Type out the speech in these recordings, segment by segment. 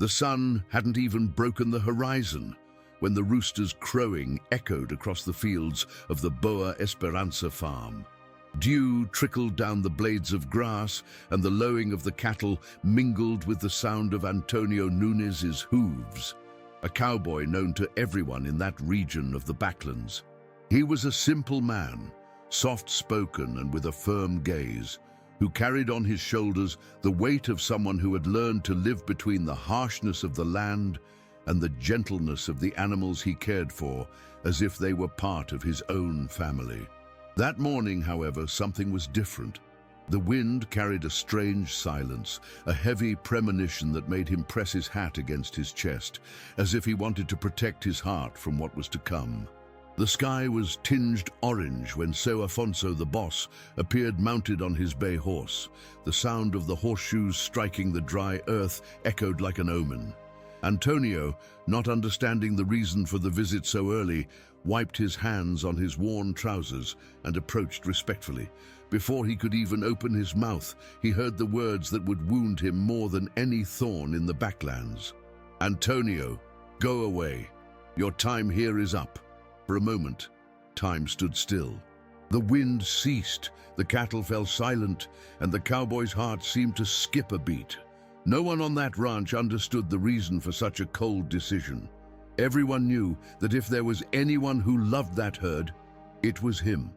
The sun hadn't even broken the horizon when the rooster's crowing echoed across the fields of the Boa Esperanza farm. Dew trickled down the blades of grass, and the lowing of the cattle mingled with the sound of Antonio Nunes's hooves, a cowboy known to everyone in that region of the Backlands. He was a simple man, soft-spoken and with a firm gaze, who carried on his shoulders the weight of someone who had learned to live between the harshness of the land and the gentleness of the animals he cared for, as if they were part of his own family. That morning, however, something was different. The wind carried a strange silence, a heavy premonition that made him press his hat against his chest, as if he wanted to protect his heart from what was to come. The sky was tinged orange when So Afonso, the boss, appeared mounted on his bay horse. The sound of the horseshoes striking the dry earth echoed like an omen. Antonio, not understanding the reason for the visit so early, wiped his hands on his worn trousers and approached respectfully. Before he could even open his mouth, he heard the words that would wound him more than any thorn in the Backlands. "Antonio, go away. Your time here is up." For a moment, time stood still. The wind ceased, the cattle fell silent, and the cowboy's heart seemed to skip a beat. No one on that ranch understood the reason for such a cold decision. Everyone knew that if there was anyone who loved that herd, it was him.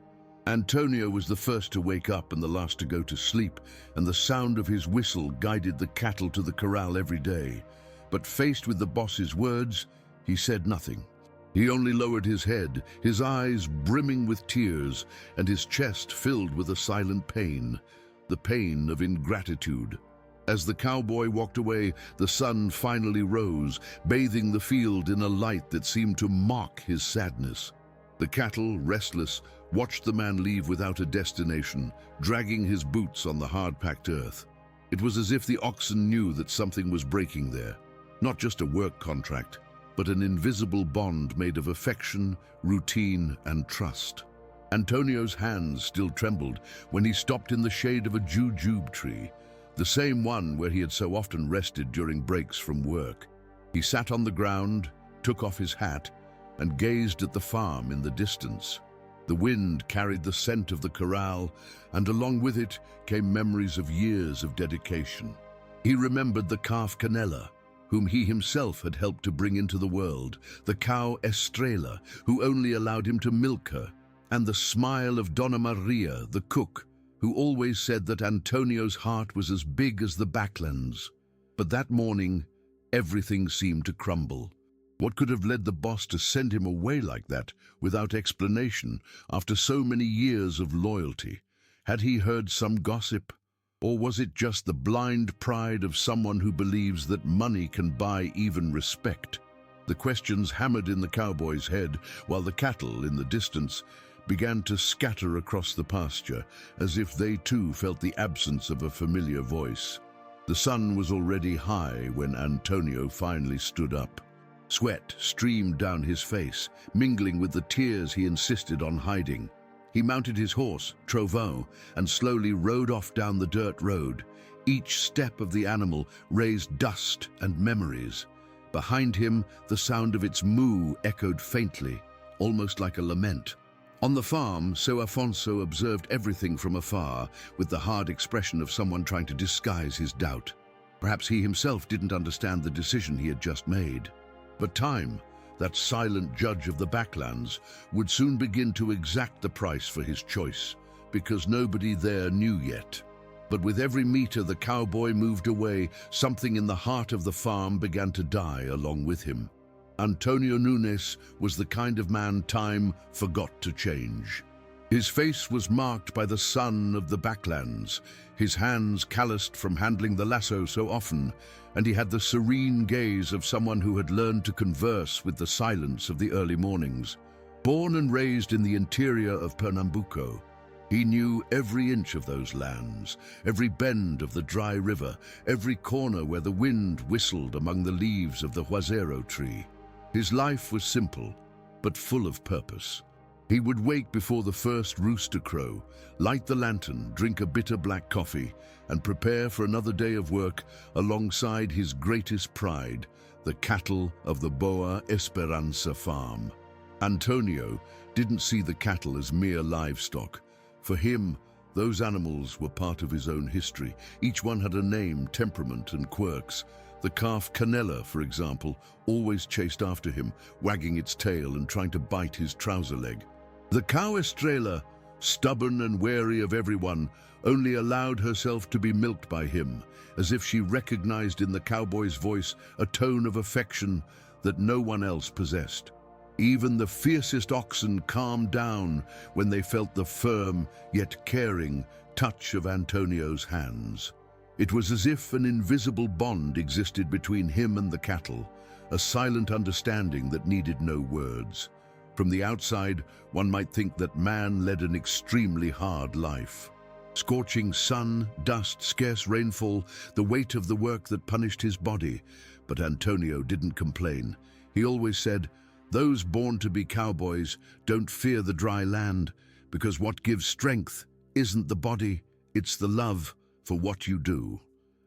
Antonio was the first to wake up and the last to go to sleep, and the sound of his whistle guided the cattle to the corral every day. But faced with the boss's words, he said nothing. He only lowered his head, his eyes brimming with tears, and his chest filled with a silent pain, the pain of ingratitude. As the cowboy walked away, the sun finally rose, bathing the field in a light that seemed to mock his sadness. The cattle, restless, watched the man leave without a destination, dragging his boots on the hard-packed earth. It was as if the oxen knew that something was breaking there, not just a work contract, but an invisible bond made of affection, routine, and trust. Antonio's hands still trembled when he stopped in the shade of a jujube tree, the same one where he had so often rested during breaks from work. He sat on the ground, took off his hat, and gazed at the farm in the distance. The wind carried the scent of the corral, and along with it came memories of years of dedication. He remembered the calf Canela, whom he himself had helped to bring into the world, the cow Estrella, who only allowed him to milk her, and the smile of Donna Maria, the cook, who always said that Antonio's heart was as big as the Backlands. But that morning, everything seemed to crumble. What could have led the boss to send him away like that, without explanation, after so many years of loyalty? Had he heard some gossip? Or was it just the blind pride of someone who believes that money can buy even respect? The questions hammered in the cowboy's head, while the cattle in the distance began to scatter across the pasture, as if they too felt the absence of a familiar voice. The sun was already high when Antonio finally stood up. Sweat streamed down his face, mingling with the tears he insisted on hiding. He mounted his horse, Trovo, and slowly rode off down the dirt road. Each step of the animal raised dust and memories. Behind him, the sound of its moo echoed faintly, almost like a lament. On the farm, So Afonso observed everything from afar, with the hard expression of someone trying to disguise his doubt. Perhaps he himself didn't understand the decision he had just made. But time, that silent judge of the Backlands, would soon begin to exact the price for his choice, because nobody there knew yet. But with every meter the cowboy moved away, something in the heart of the farm began to die along with him. Antonio Nunes was the kind of man time forgot to change. His face was marked by the sun of the Backlands, his hands calloused from handling the lasso so often, and he had the serene gaze of someone who had learned to converse with the silence of the early mornings. Born and raised in the interior of Pernambuco, he knew every inch of those lands, every bend of the dry river, every corner where the wind whistled among the leaves of the huazero tree. His life was simple, but full of purpose. He would wake before the first rooster crow, light the lantern, drink a bitter black coffee, and prepare for another day of work alongside his greatest pride, the cattle of the Boa Esperança farm. Antonio didn't see the cattle as mere livestock. For him, those animals were part of his own history. Each one had a name, temperament, and quirks. The calf Canella, for example, always chased after him, wagging its tail and trying to bite his trouser leg. The cow Estrella, stubborn and wary of everyone, only allowed herself to be milked by him, as if she recognized in the cowboy's voice a tone of affection that no one else possessed. Even the fiercest oxen calmed down when they felt the firm, yet caring, touch of Antonio's hands. It was as if an invisible bond existed between him and the cattle, a silent understanding that needed no words. From the outside, one might think that man led an extremely hard life. Scorching sun, dust, scarce rainfall, the weight of the work that punished his body. But Antonio didn't complain. He always said, "Those born to be cowboys don't fear the dry land, because what gives strength isn't the body, it's the love for what you do."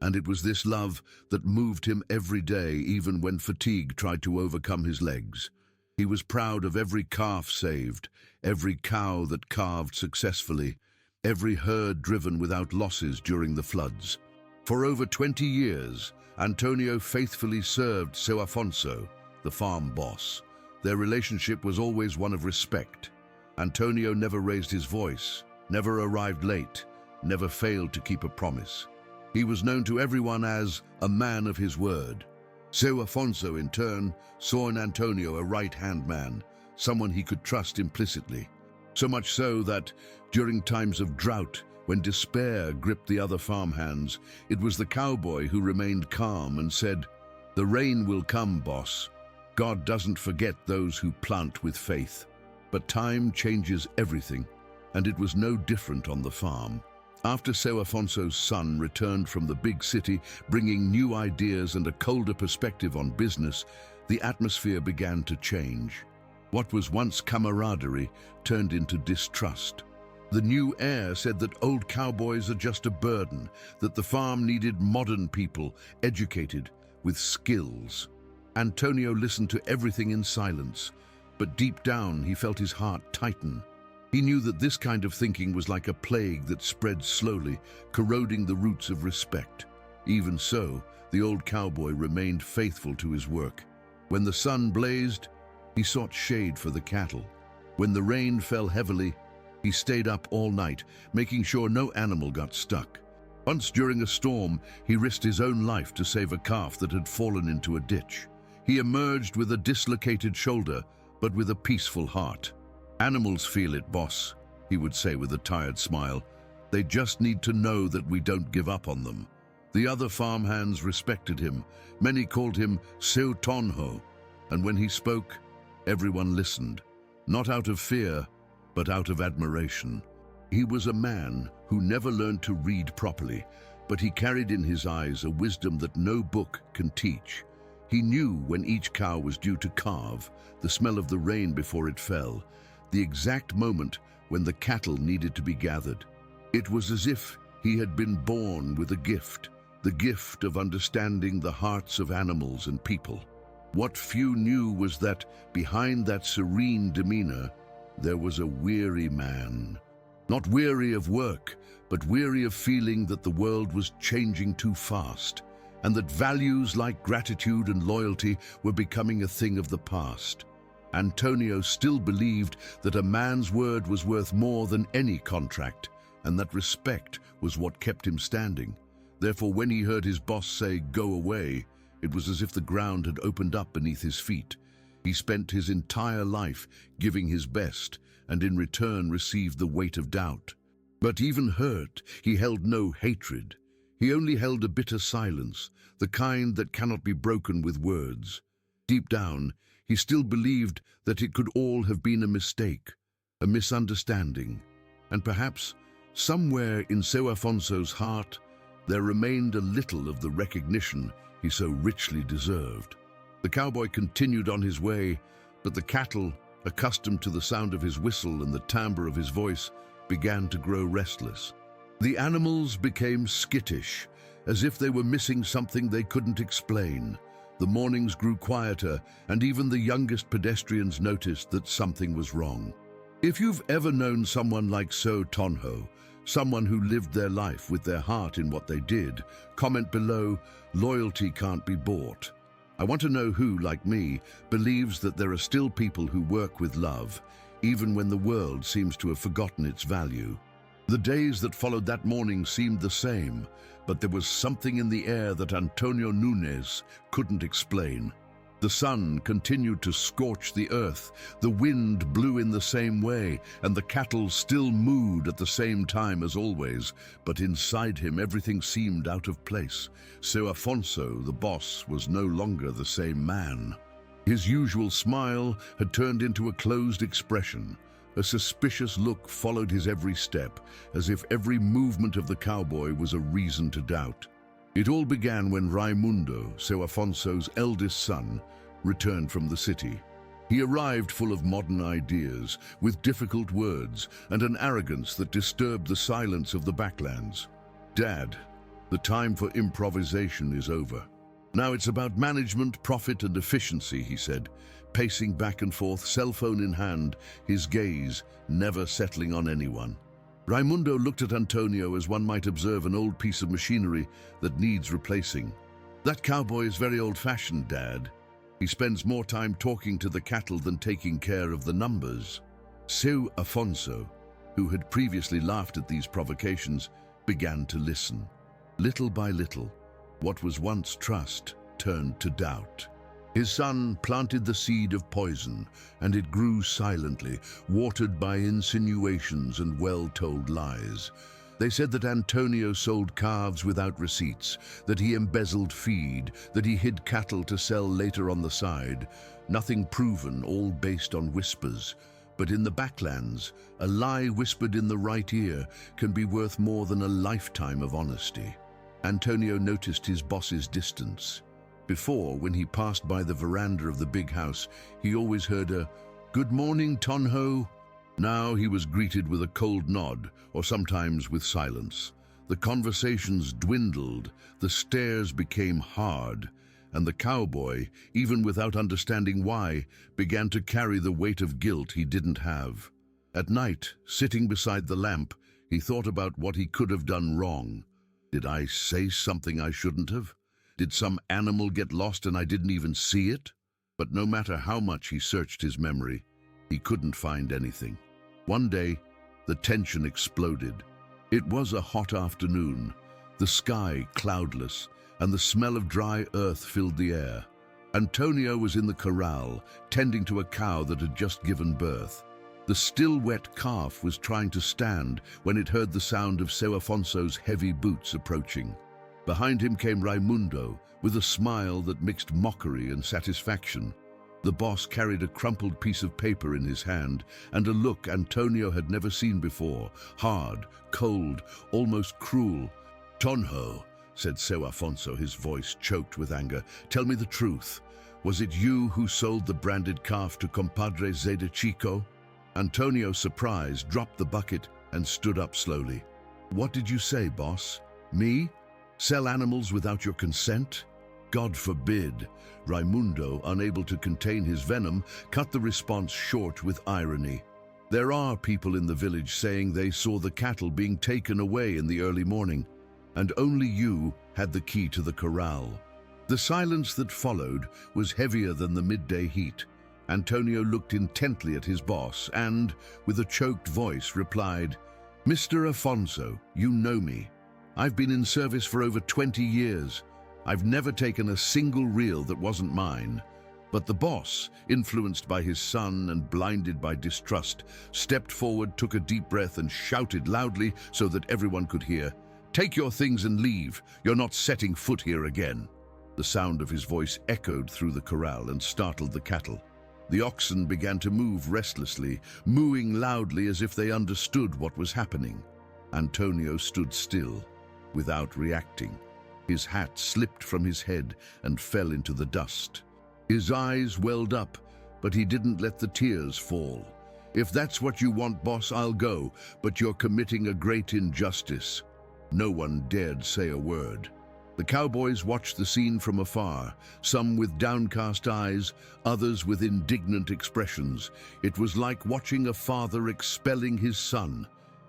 And it was this love that moved him every day, even when fatigue tried to overcome his legs. He was proud of every calf saved, every cow that calved successfully, every herd driven without losses during the floods. For over 20 years, Antonio faithfully served Seu Afonso, the farm boss. Their relationship was always one of respect. Antonio never raised his voice, never arrived late, never failed to keep a promise. He was known to everyone as a man of his word. Seu Afonso, in turn, saw in Antonio a right-hand man, someone he could trust implicitly. So much so that, during times of drought, when despair gripped the other farmhands, it was the cowboy who remained calm and said, "The rain will come, boss. God doesn't forget those who plant with faith." But time changes everything, and it was no different on the farm. After Seu Afonso's son returned from the big city, bringing new ideas and a colder perspective on business, the atmosphere began to change. What was once camaraderie turned into distrust. The new heir said that old cowboys are just a burden, that the farm needed modern people, educated, with skills. Antonio listened to everything in silence, but deep down he felt his heart tighten. He knew that this kind of thinking was like a plague that spread slowly, corroding the roots of respect. Even so, the old cowboy remained faithful to his work. When the sun blazed, he sought shade for the cattle. When the rain fell heavily, he stayed up all night, making sure no animal got stuck. Once during a storm, he risked his own life to save a calf that had fallen into a ditch. He emerged with a dislocated shoulder, but with a peaceful heart. "Animals feel it, boss," he would say with a tired smile. "They just need to know that we don't give up on them." The other farmhands respected him. Many called him Seu Tonho, and when he spoke, everyone listened, not out of fear, but out of admiration. He was a man who never learned to read properly, but he carried in his eyes a wisdom that no book can teach. He knew when each cow was due to calve, the smell of the rain before it fell, the exact moment when the cattle needed to be gathered. It was as if he had been born with a gift, the gift of understanding the hearts of animals and people. What few knew was that behind that serene demeanor, there was a weary man. Not weary of work, but weary of feeling that the world was changing too fast, and that values like gratitude and loyalty were becoming a thing of the past. Antonio still believed that a man's word was worth more than any contract, and that respect was what kept him standing. Therefore, when he heard his boss say, "Go away," it was as if the ground had opened up beneath his feet. He spent his entire life giving his best, and in return received the weight of doubt. But even hurt, he held no hatred. He only held a bitter silence, the kind that cannot be broken with words. Deep down, he still believed that it could all have been a mistake, a misunderstanding. And perhaps, somewhere in Seu Afonso's heart, there remained a little of the recognition he so richly deserved. The cowboy continued on his way, but the cattle, accustomed to the sound of his whistle and the timbre of his voice, began to grow restless. The animals became skittish, as if they were missing something they couldn't explain. The mornings grew quieter, and even the youngest pedestrians noticed that something was wrong. If you've ever known someone like So Tonho, someone who lived their life with their heart in what they did, comment below. Loyalty can't be bought. I want to know who, like me, believes that there are still people who work with love, even when the world seems to have forgotten its value. The days that followed that morning seemed the same, but there was something in the air that Antonio Nunes couldn't explain. The sun continued to scorch the earth, the wind blew in the same way, and the cattle still mooed at the same time as always, but inside him everything seemed out of place. So Afonso, the boss, was no longer the same man. His usual smile had turned into a closed expression. A suspicious look followed his every step, as if every movement of the cowboy was a reason to doubt. It all began when Raimundo, Seu Afonso's eldest son, returned from the city. He arrived full of modern ideas, with difficult words and an arrogance that disturbed the silence of the backlands. "Dad, the time for improvisation is over. Now it's about management, profit and efficiency," he said, pacing back and forth, cell phone in hand, his gaze never settling on anyone. Raimundo looked at Antonio as one might observe an old piece of machinery that needs replacing. "That cowboy is very old-fashioned, Dad. He spends more time talking to the cattle than taking care of the numbers." Seu Afonso, who had previously laughed at these provocations, began to listen. Little by little, what was once trust turned to doubt. His son planted the seed of poison, and it grew silently, watered by insinuations and well-told lies. They said that Antonio sold calves without receipts, that he embezzled feed, that he hid cattle to sell later on the side. Nothing proven, all based on whispers. But in the backlands, a lie whispered in the right ear can be worth more than a lifetime of honesty. Antonio noticed his boss's distance. Before, when he passed by the veranda of the big house, he always heard a "Good morning, Tonho." Now he was greeted with a cold nod, or sometimes with silence. The conversations dwindled, the stares became hard, and the cowboy, even without understanding why, began to carry the weight of guilt he didn't have. At night, sitting beside the lamp, he thought about what he could have done wrong. Did I say something I shouldn't have? Did some animal get lost and I didn't even see it? But no matter how much he searched his memory, he couldn't find anything. One day, the tension exploded. It was a hot afternoon, the sky cloudless, and the smell of dry earth filled the air. Antonio was in the corral, tending to a cow that had just given birth. The still wet calf was trying to stand when it heard the sound of Seu Afonso's heavy boots approaching. Behind him came Raimundo, with a smile that mixed mockery and satisfaction. The boss carried a crumpled piece of paper in his hand, and a look Antonio had never seen before, hard, cold, almost cruel. "Tonho," said Seu Afonso, his voice choked with anger, "tell me the truth. Was it you who sold the branded calf to compadre Zeda Chico?" Antonio, surprised, dropped the bucket and stood up slowly. "What did you say, boss? Me? Sell animals without your consent? God forbid." Raimundo, unable to contain his venom, cut the response short with irony. "There are people in the village saying they saw the cattle being taken away in the early morning, and only you had the key to the corral." The silence that followed was heavier than the midday heat. Antonio looked intently at his boss and, with a choked voice, replied, "Mr. Afonso, you know me. I've been in service for over 20 years. I've never taken a single reel that wasn't mine." But the boss, influenced by his son and blinded by distrust, stepped forward, took a deep breath and shouted loudly so that everyone could hear, "Take your things and leave. You're not setting foot here again." The sound of his voice echoed through the corral and startled the cattle. The oxen began to move restlessly, mooing loudly as if they understood what was happening. Antonio stood still, without reacting. His hat slipped from his head and fell into the dust. His eyes welled up, but he didn't let the tears fall. "If that's what you want, boss, I'll go, but you're committing a great injustice." No one dared say a word. The cowboys watched the scene from afar, some with downcast eyes, others with indignant expressions. It was like watching a father expelling his son.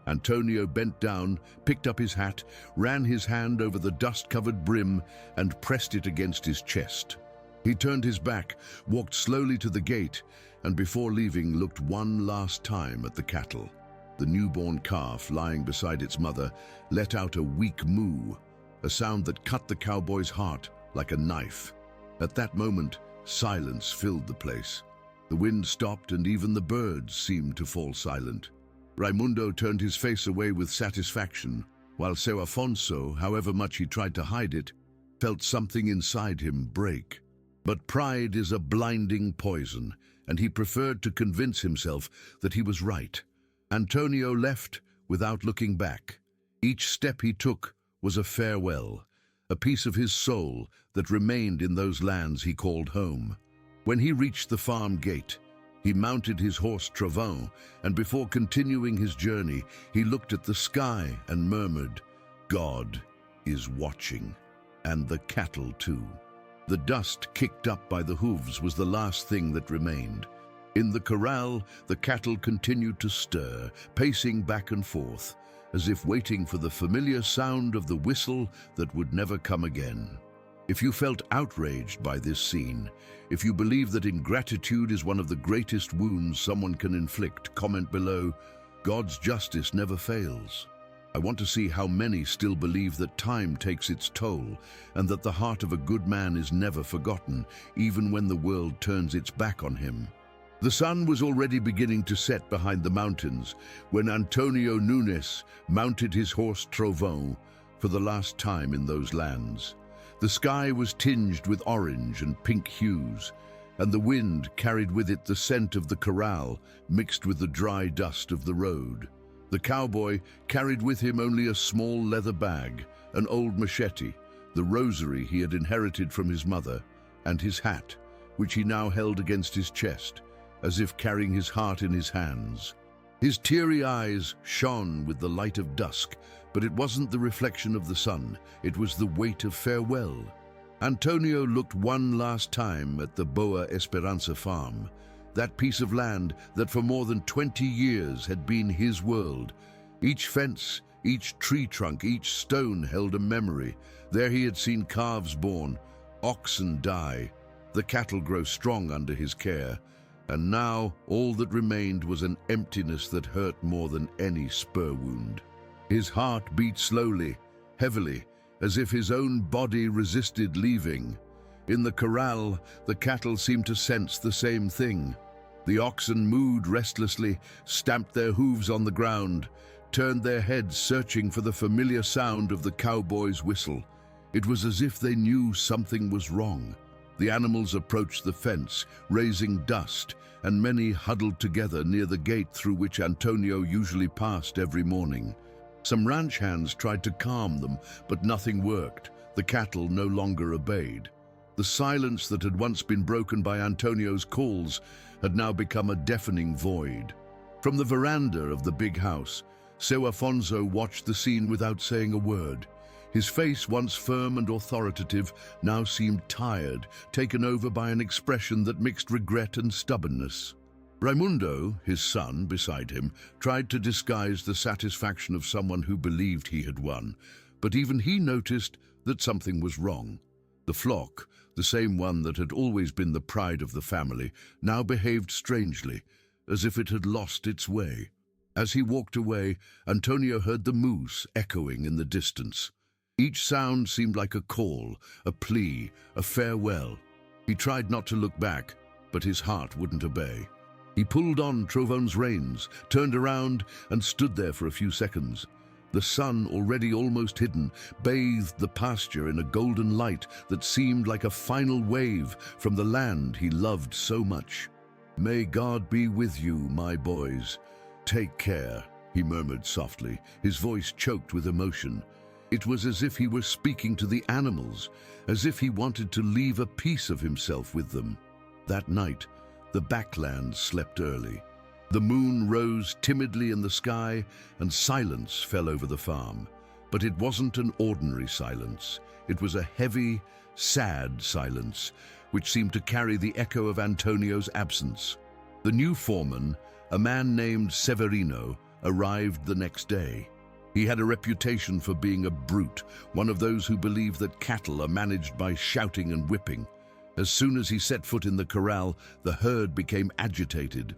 Antonio bent down, picked up his hat, ran his hand over the dust-covered brim, and pressed it against his chest. He turned his back, walked slowly to the gate, and before leaving looked one last time at the cattle. The newborn calf, lying beside its mother, let out a weak moo, a sound that cut the cowboy's heart like a knife. At that moment, silence filled the place. The wind stopped and even the birds seemed to fall silent. Raimundo turned his face away with satisfaction, while Seu Afonso, however much he tried to hide it, felt something inside him break. But pride is a blinding poison, and he preferred to convince himself that he was right. Antonio left without looking back. Each step he took was a farewell, a piece of his soul that remained in those lands he called home. When he reached the farm gate, he mounted his horse Trovão, and before continuing his journey, he looked at the sky and murmured, "God is watching, and the cattle too." The dust kicked up by the hooves was the last thing that remained. In the corral, the cattle continued to stir, pacing back and forth, as if waiting for the familiar sound of the whistle that would never come again. If you felt outraged by this scene, if you believe that ingratitude is one of the greatest wounds someone can inflict, comment below. God's justice never fails. I want to see how many still believe that time takes its toll and that the heart of a good man is never forgotten, even when the world turns its back on him. The sun was already beginning to set behind the mountains when Antonio Nunes mounted his horse Trovão for the last time in those lands. The sky was tinged with orange and pink hues, and the wind carried with it the scent of the corral mixed with the dry dust of the road. The cowboy carried with him only a small leather bag, an old machete, the rosary he had inherited from his mother, and his hat, which he now held against his chest, as if carrying his heart in his hands. His teary eyes shone with the light of dusk, but it wasn't the reflection of the sun, it was the weight of farewell. Antonio looked one last time at the Boa Esperança farm, that piece of land that for more than 20 years had been his world. Each fence, each tree trunk, each stone held a memory. There he had seen calves born, oxen die, the cattle grow strong under his care. And now all that remained was an emptiness that hurt more than any spur wound. His heart beat slowly, heavily, as if his own body resisted leaving. In the corral, the cattle seemed to sense the same thing. The oxen mooed restlessly, stamped their hooves on the ground, turned their heads searching for the familiar sound of the cowboy's whistle. It was as if they knew something was wrong. The animals approached the fence, raising dust, and many huddled together near the gate through which Antonio usually passed every morning. Some ranch hands tried to calm them, but nothing worked. The cattle no longer obeyed. The silence that had once been broken by Antonio's calls had now become a deafening void. From the veranda of the big house, Seu Afonso watched the scene without saying a word. His face, once firm and authoritative, now seemed tired, taken over by an expression that mixed regret and stubbornness. Raimundo, his son, beside him, tried to disguise the satisfaction of someone who believed he had won, but even he noticed that something was wrong. The flock, the same one that had always been the pride of the family, now behaved strangely, as if it had lost its way. As he walked away, Antonio heard the moose echoing in the distance. Each sound seemed like a call, a plea, a farewell. He tried not to look back, but his heart wouldn't obey. He pulled on Trovão's reins, turned around, and stood there for a few seconds. The sun, already almost hidden, bathed the pasture in a golden light that seemed like a final wave from the land he loved so much. "May God be with you, my boys. Take care," he murmured softly, his voice choked with emotion. It was as if he were speaking to the animals, as if he wanted to leave a piece of himself with them. That night, The backlands slept early. The moon rose timidly in the sky and silence fell over the farm. But it wasn't an ordinary silence. It was a heavy, sad silence, which seemed to carry the echo of Antonio's absence. The new foreman, a man named Severino, arrived the next day. He had a reputation for being a brute, one of those who believe that cattle are managed by shouting and whipping. As soon as he set foot in the corral, the herd became agitated.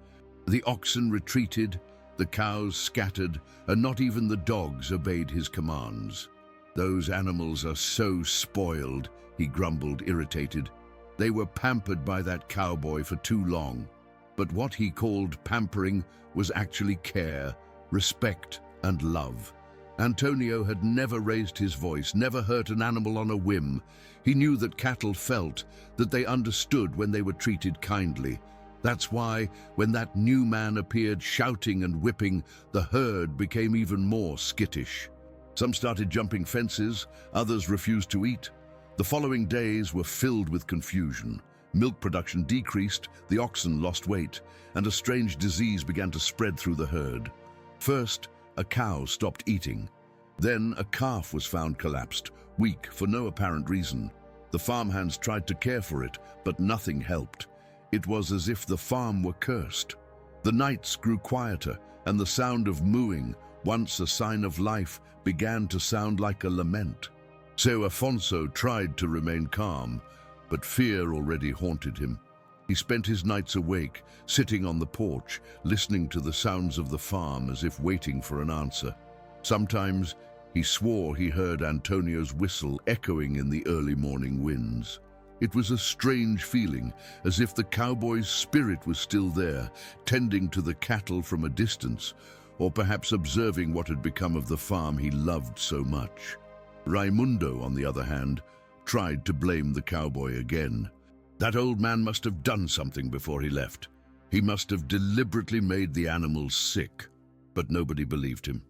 The oxen retreated, the cows scattered, and not even the dogs obeyed his commands. "Those animals are so spoiled," he grumbled, irritated. "They were pampered by that cowboy for too long." But what he called pampering was actually care, respect, and love. Antonio had never raised his voice, never hurt an animal on a whim. He knew that cattle felt, that they understood when they were treated kindly. That's why, when that new man appeared shouting and whipping, the herd became even more skittish. Some started jumping fences, others refused to eat. The following days were filled with confusion. Milk production decreased, the oxen lost weight, and a strange disease began to spread through the herd. First, a cow stopped eating. Then a calf was found collapsed, weak for no apparent reason. The farmhands tried to care for it, but nothing helped. It was as if the farm were cursed. The nights grew quieter, and the sound of mooing, once a sign of life, began to sound like a lament. So Afonso tried to remain calm, but fear already haunted him. He spent his nights awake, sitting on the porch, listening to the sounds of the farm as if waiting for an answer. Sometimes he swore he heard Antonio's whistle echoing in the early morning winds. It was a strange feeling, as if the cowboy's spirit was still there, tending to the cattle from a distance, or perhaps observing what had become of the farm he loved so much. Raimundo, on the other hand, tried to blame the cowboy again. That old man must have done something before he left. He must have deliberately made the animals sick. But nobody believed him.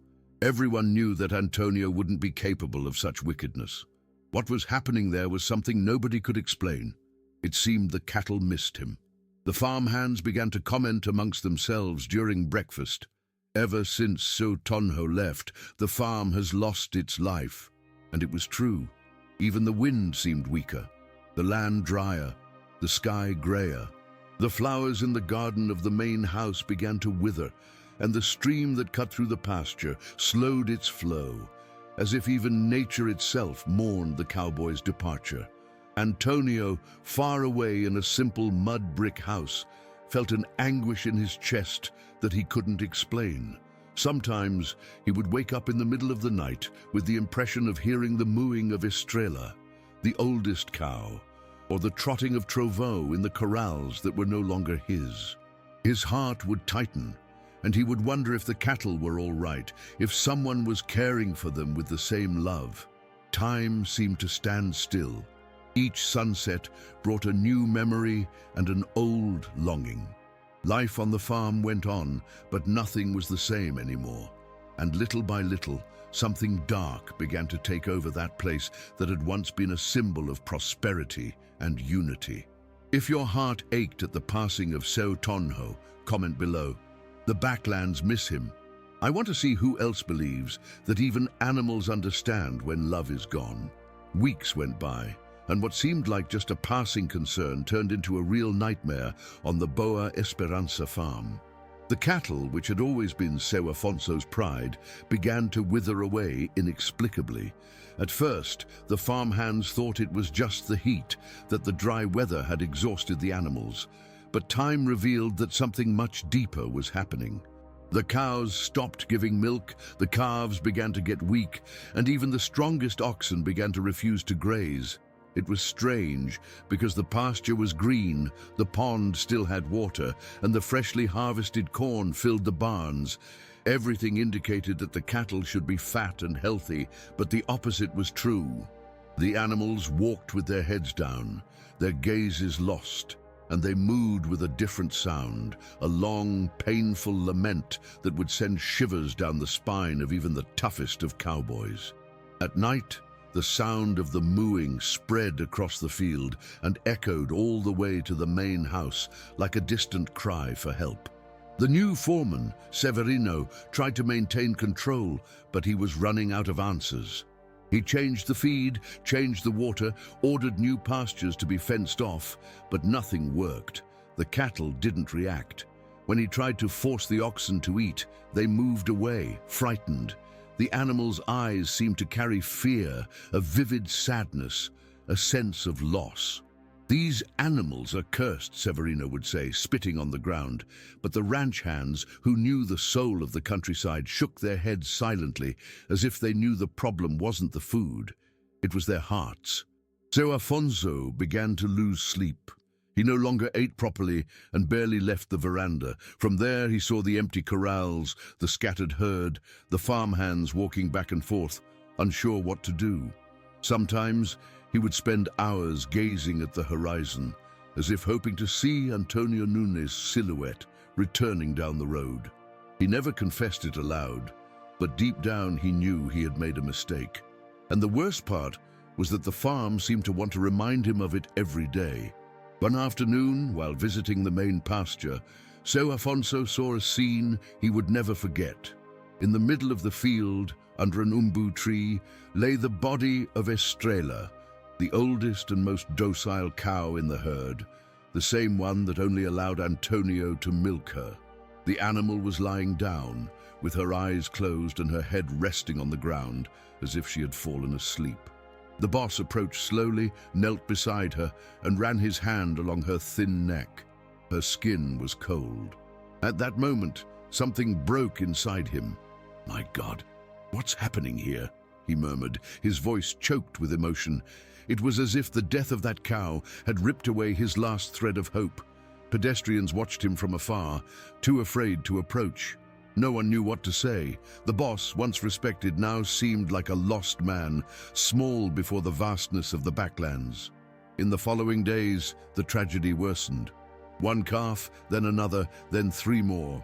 Everyone knew that Antonio wouldn't be capable of such wickedness. What was happening there was something nobody could explain. It seemed the cattle missed him. The farmhands began to comment amongst themselves during breakfast. Ever since Seu Tonho left, the farm has lost its life. And it was true. Even the wind seemed weaker, the land drier, the sky grayer. The flowers in the garden of the main house began to wither, and the stream that cut through the pasture slowed its flow, as if even nature itself mourned the cowboy's departure. Antonio, far away in a simple mud brick house, felt an anguish in his chest that he couldn't explain. Sometimes he would wake up in the middle of the night with the impression of hearing the mooing of Estrella, the oldest cow, or the trotting of Trovo in the corrals that were no longer his. His heart would tighten, and he would wonder if the cattle were all right, if someone was caring for them with the same love. Time seemed to stand still. Each sunset brought a new memory and an old longing. Life on the farm went on, but nothing was the same anymore. And little by little, something dark began to take over that place that had once been a symbol of prosperity and unity. If your heart ached at the passing of Seu Tonho, comment below. The backlands miss him. I want to see who else believes that even animals understand when love is gone. Weeks went by, and what seemed like just a passing concern turned into a real nightmare on the Boa Esperança farm. The cattle, which had always been Seu Afonso's pride, began to wither away inexplicably. At first, the farmhands thought it was just the heat, that the dry weather had exhausted the animals. But time revealed that something much deeper was happening. The cows stopped giving milk, the calves began to get weak, and even the strongest oxen began to refuse to graze. It was strange, because the pasture was green, the pond still had water, and the freshly harvested corn filled the barns. Everything indicated that the cattle should be fat and healthy, but the opposite was true. The animals walked with their heads down, their gazes lost, and they mooed with a different sound, a long, painful lament that would send shivers down the spine of even the toughest of cowboys. At night, The sound of the mooing spread across the field and echoed all the way to the main house like a distant cry for help. The new foreman, Severino, tried to maintain control, but he was running out of answers. He changed the feed, changed the water, ordered new pastures to be fenced off, but nothing worked. The cattle didn't react. When he tried to force the oxen to eat, they moved away, frightened. The animals' eyes seemed to carry fear, a vivid sadness, a sense of loss. "These animals are cursed," Severino would say, spitting on the ground. But the ranch hands, who knew the soul of the countryside, shook their heads silently, as if they knew the problem wasn't the food. It was their hearts. So Afonso began to lose sleep. He no longer ate properly and barely left the veranda. From there he saw the empty corrals, the scattered herd, the farmhands walking back and forth, unsure what to do. Sometimes he would spend hours gazing at the horizon, as if hoping to see Antonio Nunes' silhouette returning down the road. He never confessed it aloud, but deep down he knew he had made a mistake. And the worst part was that the farm seemed to want to remind him of it every day. One afternoon, while visiting the main pasture, So Afonso saw a scene he would never forget. In the middle of the field, under an umbu tree, lay the body of Estrella, the oldest and most docile cow in the herd, the same one that only allowed Antonio to milk her. The animal was lying down, with her eyes closed and her head resting on the ground, as if she had fallen asleep. The boss approached slowly, knelt beside her, and ran his hand along her thin neck. Her skin was cold. At that moment, something broke inside him. "My God, what's happening here?" he murmured, his voice choked with emotion. It was as if the death of that cow had ripped away his last thread of hope. Pedestrians watched him from afar, too afraid to approach. No one knew what to say. The boss, once respected, now seemed like a lost man, small before the vastness of the backlands. In the following days, the tragedy worsened. One calf, then another, then 3 more.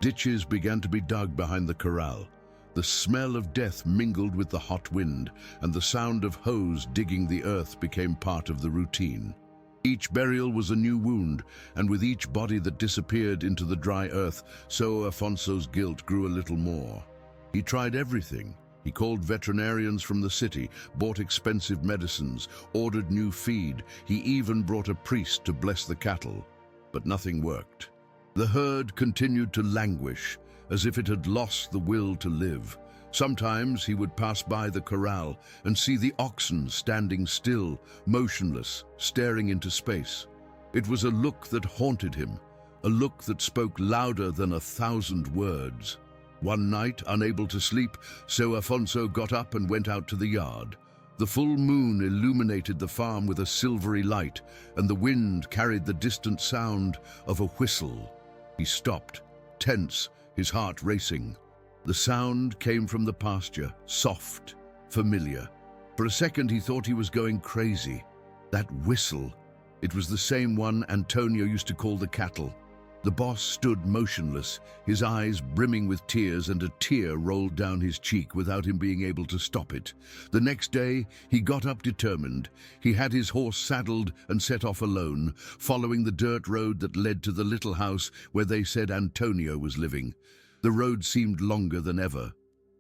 Ditches began to be dug behind the corral. The smell of death mingled with the hot wind, and the sound of hoes digging the earth became part of the routine. Each burial was a new wound, and with each body that disappeared into the dry earth, so Afonso's guilt grew a little more. He tried everything. He called veterinarians from the city, bought expensive medicines, ordered new feed. He even brought a priest to bless the cattle. But nothing worked. The herd continued to languish, as if it had lost the will to live. Sometimes he would pass by the corral and see the oxen standing still, motionless, staring into space. It was a look that haunted him, a look that spoke louder than 1,000 words. One night, unable to sleep, so Afonso got up and went out to the yard. The full moon illuminated the farm with a silvery light, and the wind carried the distant sound of a whistle. He stopped, tense, his heart racing. The sound came from the pasture, soft, familiar. For a second he thought he was going crazy. That whistle, it was the same one Antonio used to call the cattle. The boss stood motionless, his eyes brimming with tears, and a tear rolled down his cheek without him being able to stop it. The next day, he got up determined. He had his horse saddled and set off alone, following the dirt road that led to the little house where they said Antonio was living. The road seemed longer than ever.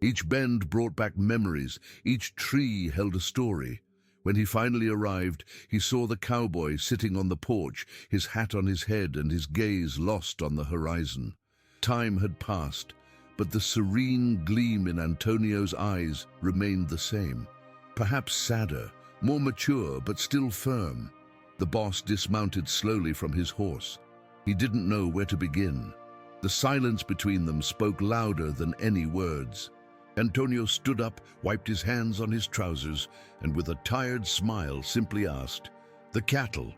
Each bend brought back memories, each tree held a story. When he finally arrived, he saw the cowboy sitting on the porch, his hat on his head and his gaze lost on the horizon. Time had passed, but the serene gleam in Antonio's eyes remained the same. Perhaps sadder, more mature, but still firm. The boss dismounted slowly from his horse. He didn't know where to begin. The silence between them spoke louder than any words. Antonio stood up, wiped his hands on his trousers, and with a tired smile simply asked, "The cattle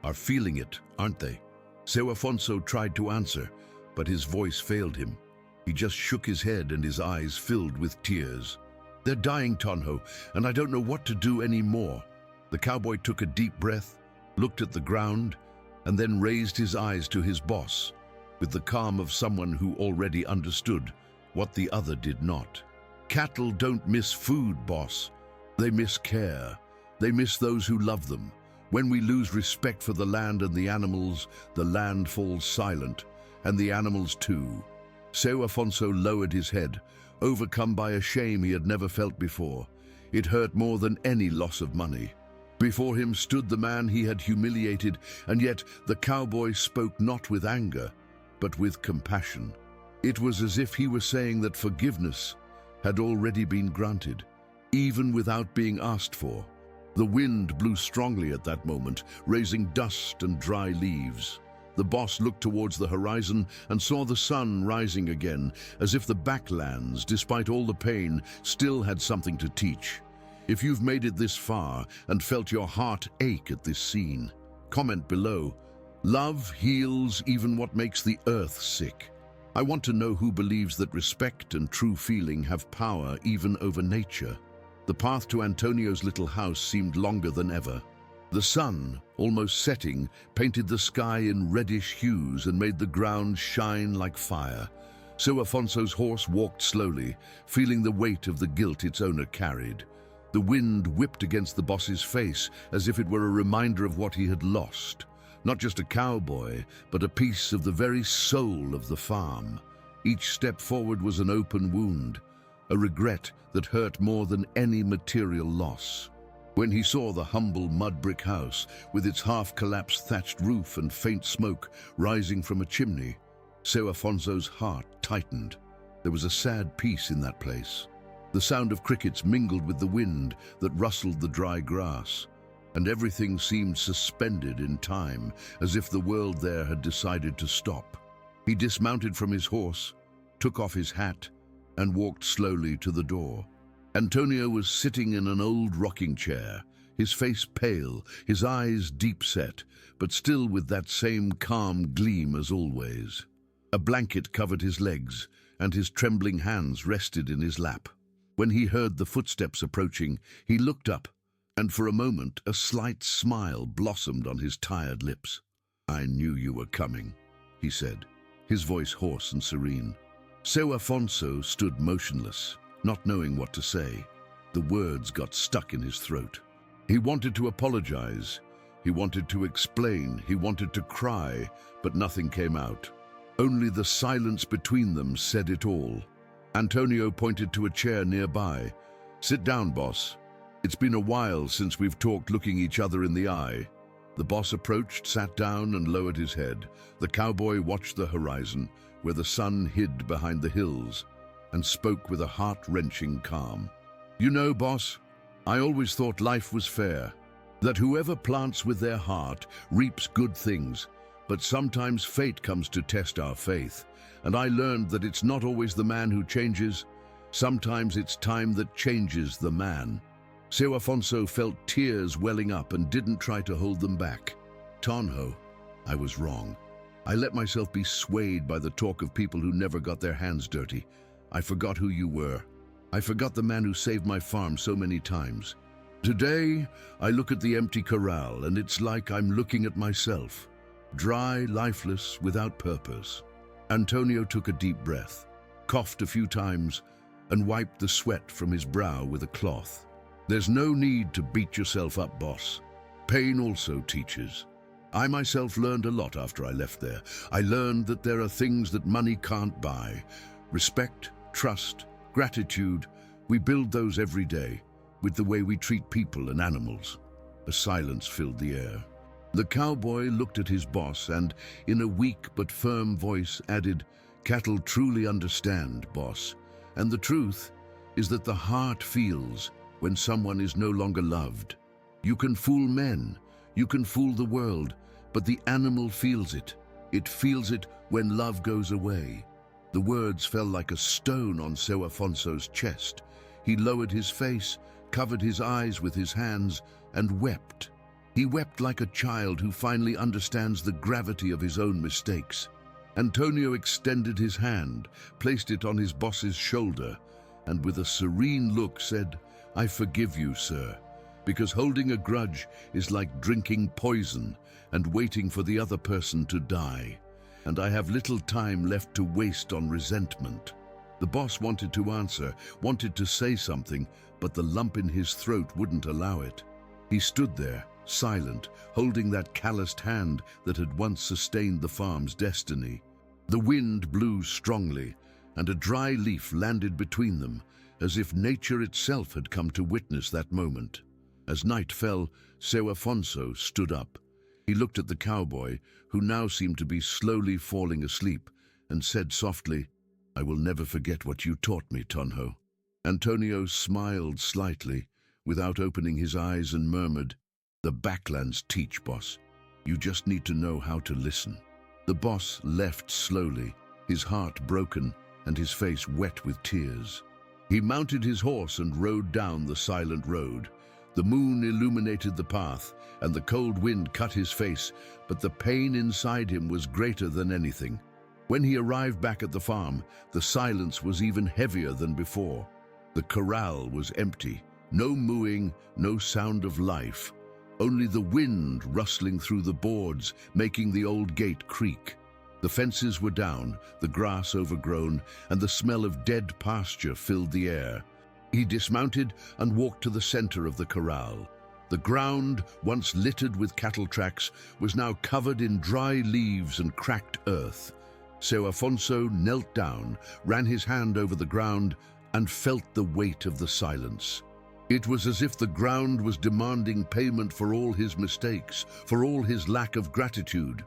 are feeling it, aren't they?" So Afonso tried to answer, but his voice failed him. He just shook his head and his eyes filled with tears. "They're dying, Tonho, and I don't know what to do anymore." The cowboy took a deep breath, looked at the ground, and then raised his eyes to his boss, with the calm of someone who already understood what the other did not. "Cattle don't miss food, boss. They miss care. They miss those who love them. When we lose respect for the land and the animals, the land falls silent, and the animals too. Seu Afonso lowered his head, overcome by a shame he had never felt before. It hurt more than any loss of money. Before him stood the man he had humiliated, and yet the cowboy spoke not with anger, but with compassion. It was as if he were saying that forgiveness had already been granted, even without being asked for. The wind blew strongly at that moment, raising dust and dry leaves. The boss looked towards the horizon and saw the sun rising again, as if the backlands, despite all the pain, still had something to teach. If you've made it this far and felt your heart ache at this scene, comment below. Love heals even what makes the earth sick. I want to know who believes that respect and true feeling have power even over nature. The path to Antonio's little house seemed longer than ever. The sun, almost setting, painted the sky in reddish hues and made the ground shine like fire. Seu Afonso's horse walked slowly, feeling the weight of the guilt its owner carried. The wind whipped against the boss's face as if it were a reminder of what he had lost. Not just a cowboy, but a piece of the very soul of the farm. Each step forward was an open wound, a regret that hurt more than any material loss. When he saw the humble mud brick house with its half-collapsed thatched roof and faint smoke rising from a chimney, Seu Afonso's heart tightened. There was a sad peace in that place. The sound of crickets mingled with the wind that rustled the dry grass, and everything seemed suspended in time, as if the world there had decided to stop. He dismounted from his horse, took off his hat, and walked slowly to the door. Antonio was sitting in an old rocking chair, his face pale, his eyes deep-set, but still with that same calm gleam as always. A blanket covered his legs, and his trembling hands rested in his lap. When he heard the footsteps approaching, he looked up, and for a moment a slight smile blossomed on his tired lips. "I knew you were coming," he said, his voice hoarse and serene. Seu Afonso stood motionless, not knowing what to say. The words got stuck in his throat. He wanted to apologize, he wanted to explain, he wanted to cry, but nothing came out. Only the silence between them said it all. Antonio pointed to a chair nearby. "Sit down, boss. It's been a while since we've talked looking each other in the eye." The boss approached, sat down, and lowered his head. The cowboy watched the horizon, where the sun hid behind the hills, and spoke with a heart-wrenching calm. "You know, boss, I always thought life was fair, that whoever plants with their heart reaps good things, but sometimes fate comes to test our faith, and I learned that it's not always the man who changes, sometimes it's time that changes the man." Seu Afonso felt tears welling up and didn't try to hold them back. "Tonho, I was wrong. I let myself be swayed by the talk of people who never got their hands dirty. I forgot who you were. I forgot the man who saved my farm so many times. Today, I look at the empty corral, and it's like I'm looking at myself, dry, lifeless, without purpose." Antonio took a deep breath, coughed a few times, and wiped the sweat from his brow with a cloth. "There's no need to beat yourself up, boss. Pain also teaches. I myself learned a lot after I left there. I learned that there are things that money can't buy. Respect, trust, gratitude, we build those every day, with the way we treat people and animals." A silence filled the air. The cowboy looked at his boss and, in a weak but firm voice, added, "Cattle truly understand, boss. And the truth is that the heart feels when someone is no longer loved. You can fool men, you can fool the world, but the animal feels it. It feels it when love goes away." The words fell like a stone on Seu Afonso's chest. He lowered his face, covered his eyes with his hands, and wept. He wept like a child who finally understands the gravity of his own mistakes. Antonio extended his hand, placed it on his boss's shoulder, and with a serene look said, "I forgive you, sir, because holding a grudge is like drinking poison and waiting for the other person to die, and I have little time left to waste on resentment." The boss wanted to answer, wanted to say something, but the lump in his throat wouldn't allow it. He stood there, silent, holding that calloused hand that had once sustained the farm's destiny. The wind blew strongly, and a dry leaf landed between them, as if nature itself had come to witness that moment. As night fell, Seu Afonso stood up. He looked at the cowboy, who now seemed to be slowly falling asleep, and said softly, "I will never forget what you taught me, Tonho." Antonio smiled slightly, without opening his eyes, and murmured, "The backlands teach, boss. You just need to know how to listen." The boss left slowly, his heart broken and his face wet with tears. He mounted his horse and rode down the silent road. The moon illuminated the path, and the cold wind cut his face, but the pain inside him was greater than anything. When he arrived back at the farm, the silence was even heavier than before. The corral was empty, no mooing, no sound of life, only the wind rustling through the boards, making the old gate creak. The fences were down, the grass overgrown, and the smell of dead pasture filled the air. He dismounted and walked to the center of the corral. The ground, once littered with cattle tracks, was now covered in dry leaves and cracked earth. Seu Afonso knelt down, ran his hand over the ground, and felt the weight of the silence. It was as if the ground was demanding payment for all his mistakes, for all his lack of gratitude.